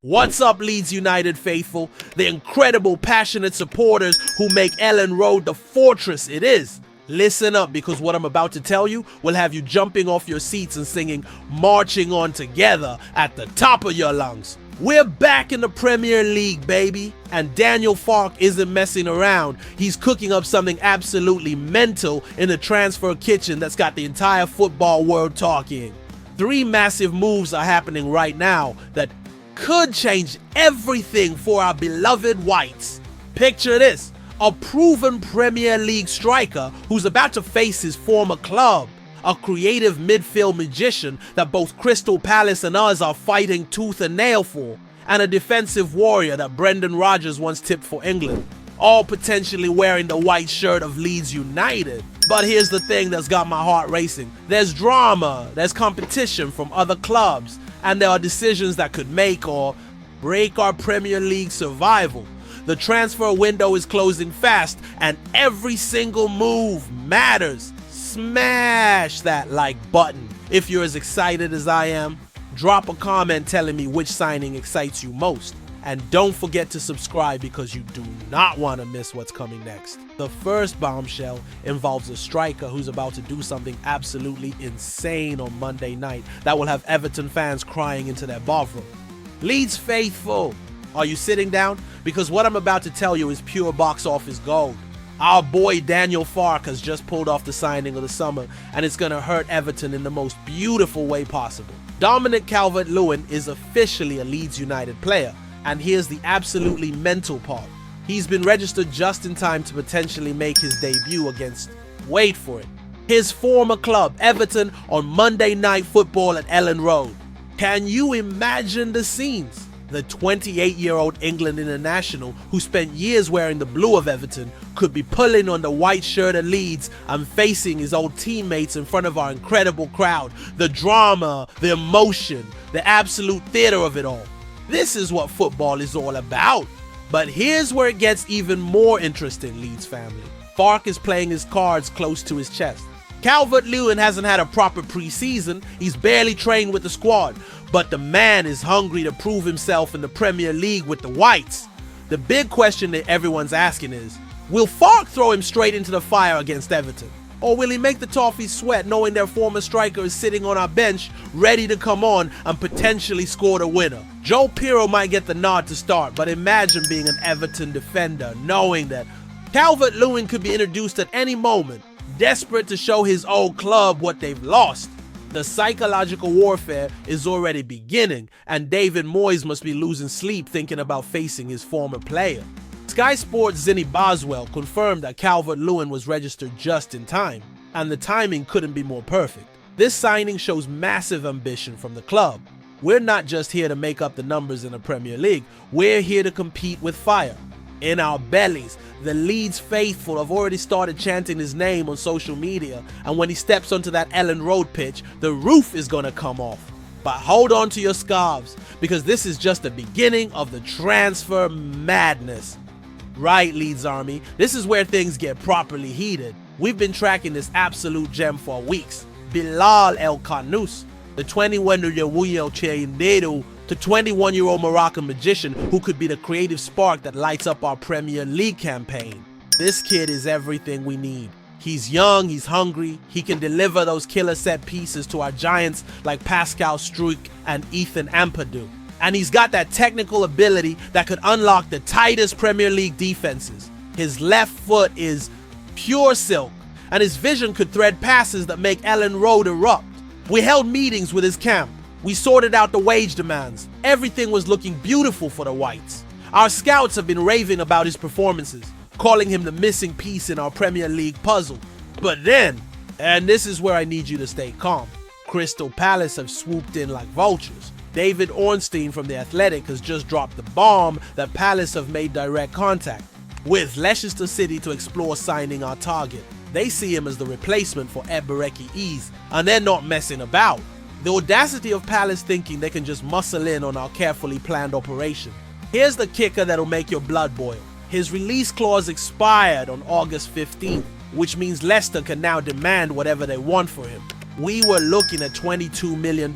What's up, Leeds United faithful, the incredible, passionate supporters who make Elland Road the fortress it is? Listen up, because what I'm about to tell you will have you jumping off your seats and singing "Marching On Together" at the top of your lungs. We're back in the Premier League, baby, and Daniel Farke isn't messing around. He's cooking up something absolutely mental in the transfer kitchen that's got the entire football world talking. 3 massive moves are happening right now that could change everything for our beloved Whites. Picture this, a proven Premier League striker who's about to face his former club, a creative midfield magician that both Crystal Palace and us are fighting tooth and nail for, and a defensive warrior that Brendan Rodgers once tipped for England, all potentially wearing the white shirt of Leeds United. But here's the thing that's got my heart racing. There's drama, there's competition from other clubs, and there are decisions that could make or break our Premier League survival. The transfer window is closing fast, and every single move matters. Smash that like button if you're as excited as I am. Drop a comment telling me which signing excites you most. And don't forget to subscribe, because you do not want to miss what's coming next. The first bombshell involves a striker who's about to do something absolutely insane on Monday night that will have Everton fans crying into their bathroom. Leeds faithful, are you sitting down? Because what I'm about to tell you is pure box office gold. Our boy Daniel Farke has just pulled off the signing of the summer, and it's going to hurt Everton in the most beautiful way possible. Dominic Calvert-Lewin is officially a Leeds United player. And here's the absolutely mental part. He's been registered just in time to potentially make his debut against, wait for it, his former club, Everton, on Monday Night Football at Elland Road. Can you imagine the scenes? The 28-year-old England international, who spent years wearing the blue of Everton, could be pulling on the white shirt of Leeds and facing his old teammates in front of our incredible crowd. The drama, the emotion, the absolute theater of it all. This is what football is all about. But here's where it gets even more interesting, Leeds family. Farke is playing his cards close to his chest. Calvert-Lewin hasn't had a proper preseason. He's barely trained with the squad. But the man is hungry to prove himself in the Premier League with the Whites. The big question that everyone's asking is, will Farke throw him straight into the fire against Everton? Or will he make the Toffees sweat knowing their former striker is sitting on our bench, ready to come on and potentially score the winner? Joe Pirro might get the nod to start, but imagine being an Everton defender knowing that Calvert-Lewin could be introduced at any moment, desperate to show his old club what they've lost. The psychological warfare is already beginning, and David Moyes must be losing sleep thinking about facing his former player. Sky Sports' Zinni Boswell confirmed that Calvert-Lewin was registered just in time, and the timing couldn't be more perfect. This signing shows massive ambition from the club. We're not just here to make up the numbers in the Premier League, we're here to compete with fire. In our bellies, the Leeds faithful have already started chanting his name on social media, and when he steps onto that Elland Road pitch, the roof is gonna come off. But hold on to your scarves, because this is just the beginning of the transfer madness. Right, Leeds Army, this is where things get properly heated. We've been tracking this absolute gem for weeks. Bilal El Khanous, the 21-year-old Moroccan magician who could be the creative spark that lights up our Premier League campaign. This kid is everything we need. He's young, he's hungry, he can deliver those killer set pieces to our giants like Pascal Struijk and Ethan Ampadu. And he's got that technical ability that could unlock the tightest Premier League defenses. His left foot is pure silk, and his vision could thread passes that make Elland Road erupt. We held meetings with his camp. We sorted out the wage demands. Everything was looking beautiful for the Whites. Our scouts have been raving about his performances, calling him the missing piece in our Premier League puzzle. But then, and this is where I need you to stay calm, Crystal Palace have swooped in like vultures. David Ornstein from The Athletic has just dropped the bomb that Palace have made direct contact with Leicester City to explore signing our target. They see him as the replacement for Ebereki Eze, and they're not messing about. The audacity of Palace thinking they can just muscle in on our carefully planned operation. Here's the kicker that'll make your blood boil. His release clause expired on August 15th, which means Leicester can now demand whatever they want for him. we were looking at $22 million,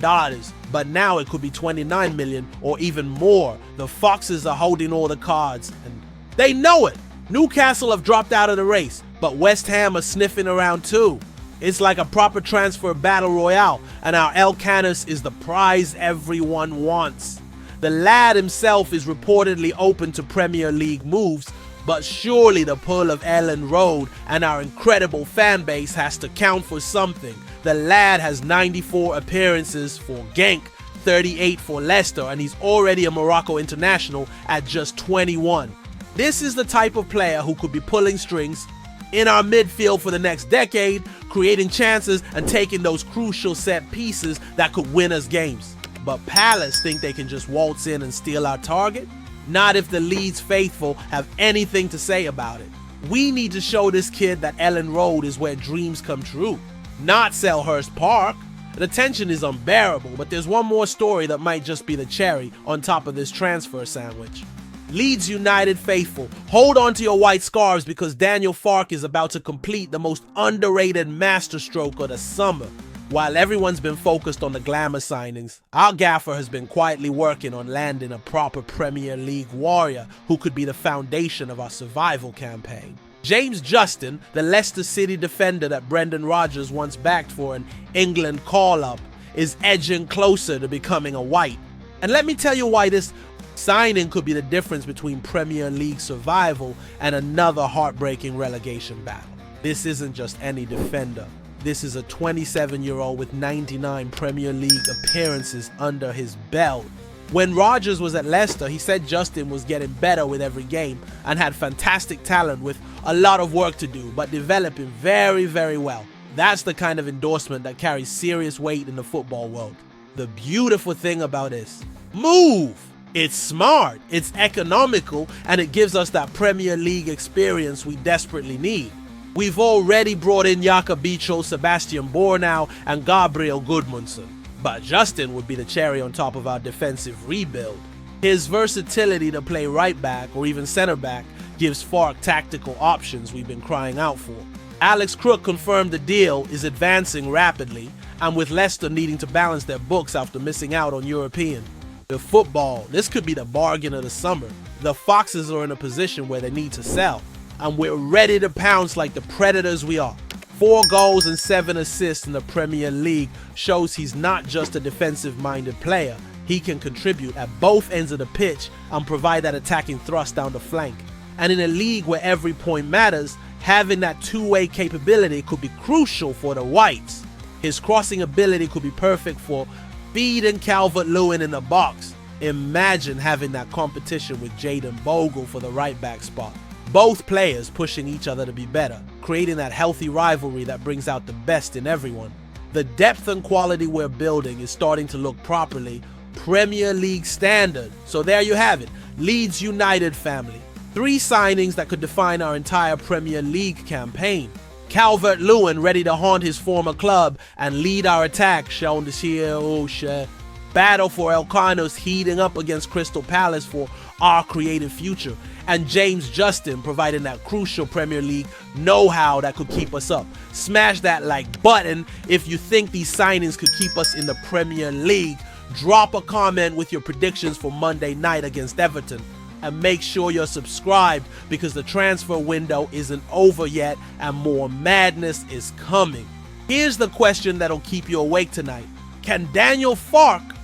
but now it could be $29 million or even more. The Foxes are holding all the cards, and they know it. Newcastle have dropped out of the race, but West Ham are sniffing around too. It's like a proper transfer battle royale, and our El Canis is the prize everyone wants. The lad himself is reportedly open to Premier League moves, but surely the pull of Elland Road and our incredible fan base has to count for something. The lad has 94 appearances for Genk, 38 for Leicester, and he's already a Morocco international at just 21. This is the type of player who could be pulling strings in our midfield for the next decade, creating chances and taking those crucial set pieces that could win us games. But Palace think they can just waltz in and steal our target? Not if the Leeds faithful have anything to say about it. We need to show this kid that Elland Road is where dreams come true, not Selhurst Park. The tension is unbearable, but there's one more story that might just be the cherry on top of this transfer sandwich. Leeds United faithful, hold on to your white scarves because Daniel Farke is about to complete the most underrated masterstroke of the summer. While everyone's been focused on the glamour signings, our gaffer has been quietly working on landing a proper Premier League warrior who could be the foundation of our survival campaign. James Justin, the Leicester City defender that Brendan Rodgers once backed for an England call-up, is edging closer to becoming a white. And let me tell you why this signing could be the difference between Premier League survival and another heartbreaking relegation battle. This isn't just any defender. This is a 27-year-old with 99 Premier League appearances under his belt. When Rodgers was at Leicester, he said Justin was getting better with every game and had fantastic talent with a lot of work to do, but developing very, very well. That's the kind of endorsement that carries serious weight in the football world. The beautiful thing about this, move! It's smart, it's economical, and it gives us that Premier League experience we desperately need. We've already brought in Jakob Bicho, Sebastian Bornau, and Gabriel Gudmundsson, but Justin would be the cherry on top of our defensive rebuild. His versatility to play right back or even center back gives Farke tactical options we've been crying out for. Alex Crook confirmed the deal is advancing rapidly, and with Leicester needing to balance their books after missing out on European. The football, this could be the bargain of the summer. The Foxes are in a position where they need to sell, and we're ready to pounce like the predators we are. 4 goals and 7 assists in the Premier League shows he's not just a defensive-minded player. He can contribute at both ends of the pitch and provide that attacking thrust down the flank. And in a league where every point matters, having that two-way capability could be crucial for the Whites. His crossing ability could be perfect for feeding Calvert-Lewin in the box. Imagine having that competition with Jayden Bogle for the right back spot. Both players pushing each other to be better, creating that healthy rivalry that brings out the best in everyone. The depth and quality we're building is starting to look properly Premier League standard. So there you have it, Leeds United family. 3 signings that could define our entire Premier League campaign. Calvert-Lewin ready to haunt his former club and lead our attack, shown this here, oh shit. Battle for El Canis heating up against Crystal Palace for our creative future. And James Justin providing that crucial Premier League know-how that could keep us up. Smash that like button if you think these signings could keep us in the Premier League. Drop a comment with your predictions for Monday night against Everton. And make sure you're subscribed because the transfer window isn't over yet and more madness is coming. Here's the question that'll keep you awake tonight. Can Daniel Farke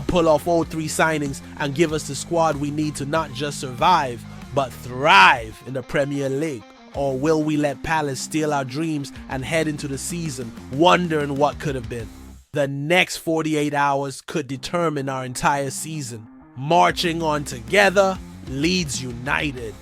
pull off all 3 signings and give us the squad we need to not just survive, but thrive in the Premier League? Or will we let Palace steal our dreams and head into the season wondering what could have been? The next 48 hours could determine our entire season. Marching on together, Leeds United.